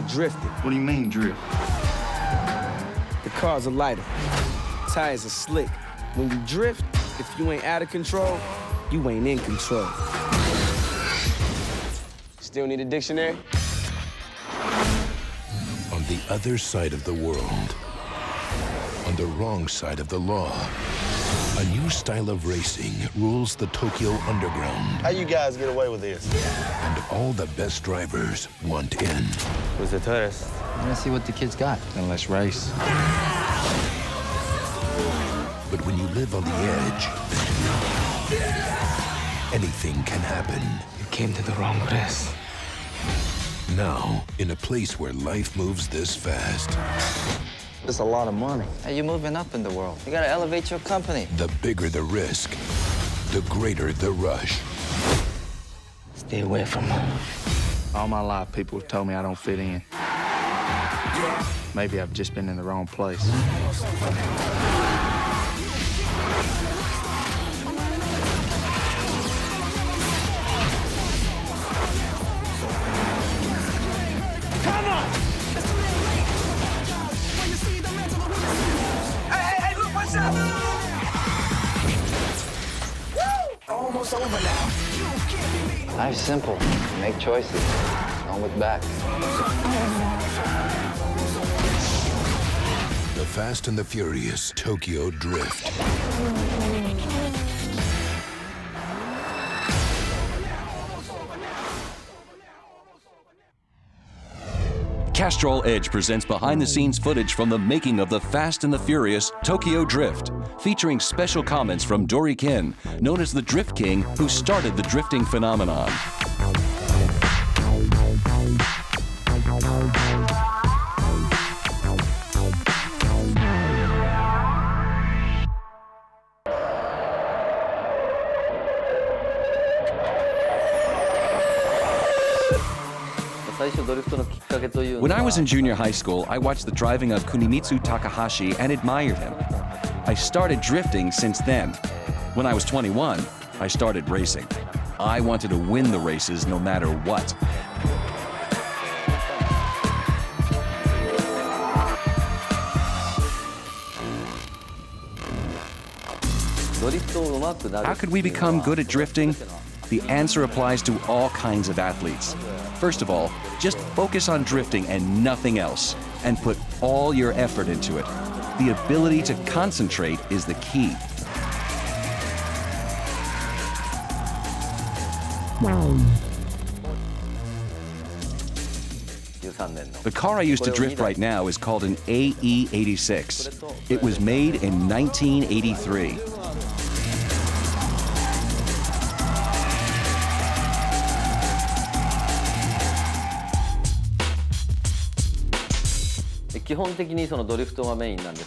called drifting. What do you mean, drift? The cars are lighter, tires are slick. When you drift, if you ain't out of control, you ain't in control. Still need a dictionary? On the other side of the world, on the wrong side of the law, a new style of racing rules the Tokyo underground. How you guys get away with this? And all the best drivers want in. Who's the tourist? Let's see what the kids got. Then let's race. But when you live on the edge, anything can happen. You came to the wrong place. Now, in a place where life moves this fast, It's a lot of money. Hey, you're moving up in the world. You gotta elevate your company. the bigger the risk, the greater the rush. Stay away from them. All my life, people have told me I don't fit in. Maybe I've just been in the wrong place. Almost over now. Life's simple. Make choices. Don't look back. The Fast and the Furious Tokyo Drift. Castrol Edge presents behind-the-scenes footage from the making of the Fast and the Furious Tokyo Drift, featuring special comments from Dory Kin, known as the Drift King, who started the drifting phenomenon. When I was in junior high school, I watched the driving of Kunimitsu Takahashi and admired him. I started drifting since then. When I was 21, I started racing. I wanted to win the races no matter what. How could we become good at drifting? The answer applies to all kinds of athletes. First of all, just focus on drifting and nothing else, and put all your effort into it. The ability to concentrate is the key. The car I use to drift right now is called an AE86. It was made in 1983.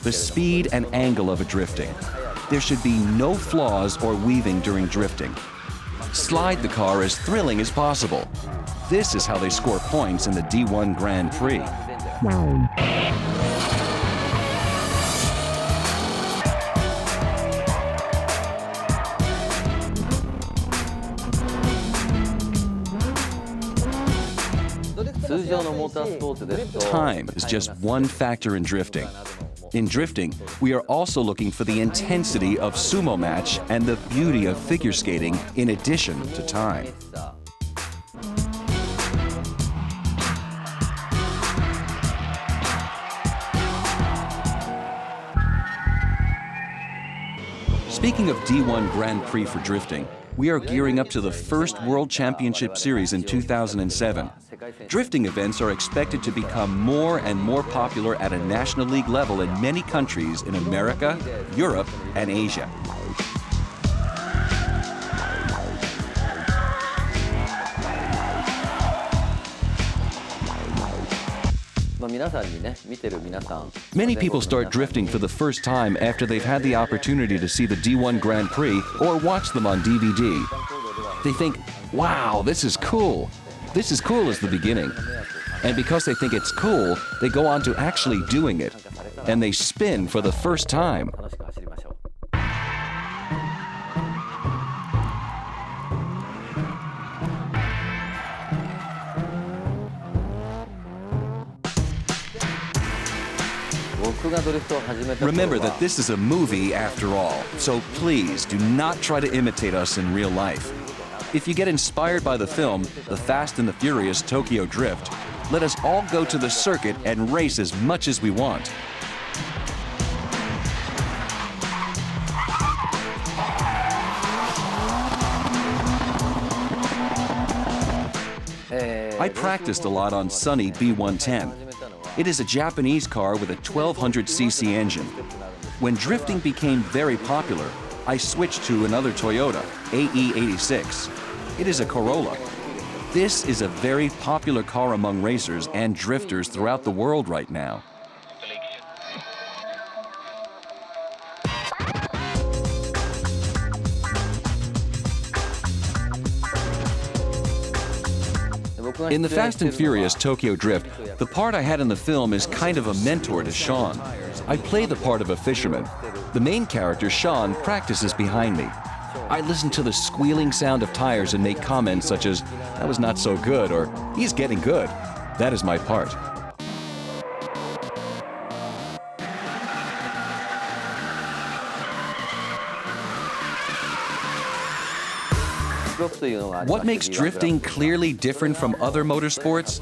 The speed and angle of a drifting. There should be no flaws or weaving during drifting. Slide the car as thrilling as possible. This is how they score points in the D1 Grand Prix. Time is just one factor in drifting. In drifting, we are also looking for the intensity of sumo match and the beauty of figure skating in addition to time. Speaking of D1 Grand Prix for drifting, we are gearing up to the first World Championship Series in 2007. Drifting events are expected to become more and more popular at a National League level in many countries in America, Europe, and Asia. Many people start drifting for the first time after they've had the opportunity to see the D1 Grand Prix or watch them on DVD. They think, wow, this is cool. This is cool as the beginning. And because they think it's cool, they go on to actually doing it. And they spin for the first time. Remember that this is a movie after all, so please do not try to imitate us in real life. If you get inspired by the film, The Fast and the Furious Tokyo Drift, let us all go to the circuit and race as much as we want. I practiced a lot on Sunny B110. It is a Japanese car with a 1200cc engine. When drifting became very popular, I switched to another Toyota, AE86. It is a Corolla. This is a very popular car among racers and drifters throughout the world right now. In The Fast and Furious Tokyo Drift, the part I had in the film is kind of a mentor to Sean. I play the part of a fisherman. The main character, Sean, practices behind me. I listen to the squealing sound of tires and make comments such as, "That was not so good," or "He's getting good." That is my part. What makes drifting clearly different from other motorsports?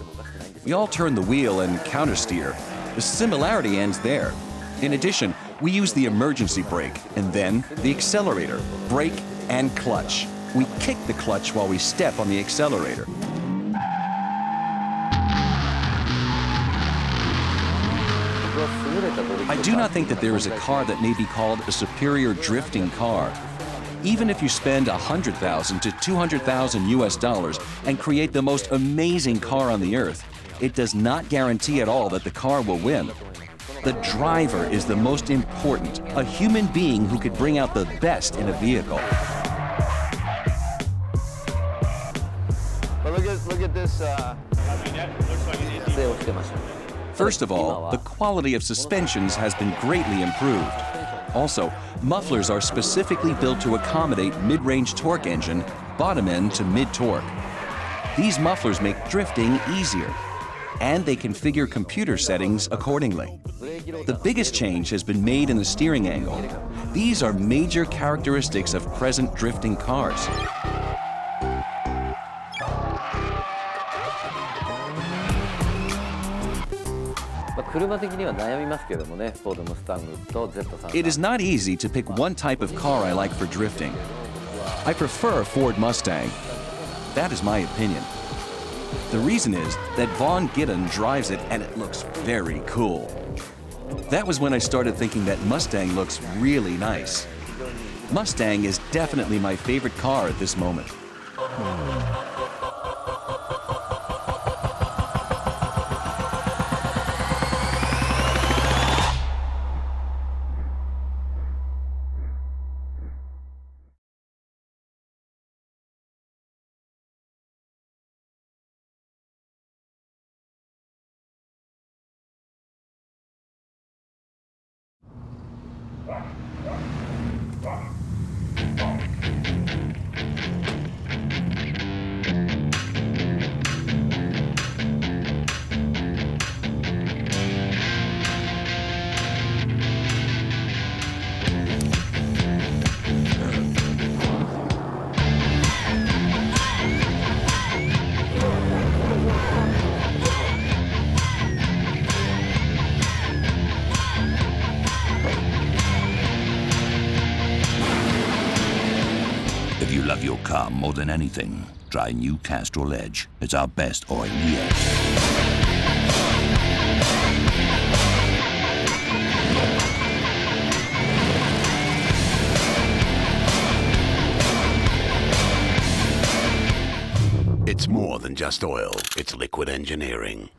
We all turn the wheel and countersteer. The similarity ends there. In addition, we use the emergency brake and then the accelerator, brake, and clutch. We kick the clutch while we step on the accelerator. I do not think that there is a car that may be called a superior drifting car. Even if you spend $100,000 to $200,000 US and create the most amazing car on the earth, it does not guarantee at all that the car will win. The driver is the most important, a human being who could bring out the best in a vehicle. But look at this. First of all, the quality of suspensions has been greatly improved. Also, mufflers are specifically built to accommodate mid-range torque engine, bottom end to mid-torque. These mufflers make drifting easier, and they configure computer settings accordingly. The biggest change has been made in the steering angle. These are major characteristics of present drifting cars. It is not easy to pick one type of car I like for drifting. I prefer a Ford Mustang. That is my opinion. The reason is that Vaughn Giddon drives it and it looks very cool. That was when I started thinking that Mustang looks really nice. Mustang is definitely my favorite car at this moment. If you love your car more than anything, try new Castrol Edge. It's our best oil yet. It's more than just oil. It's liquid engineering.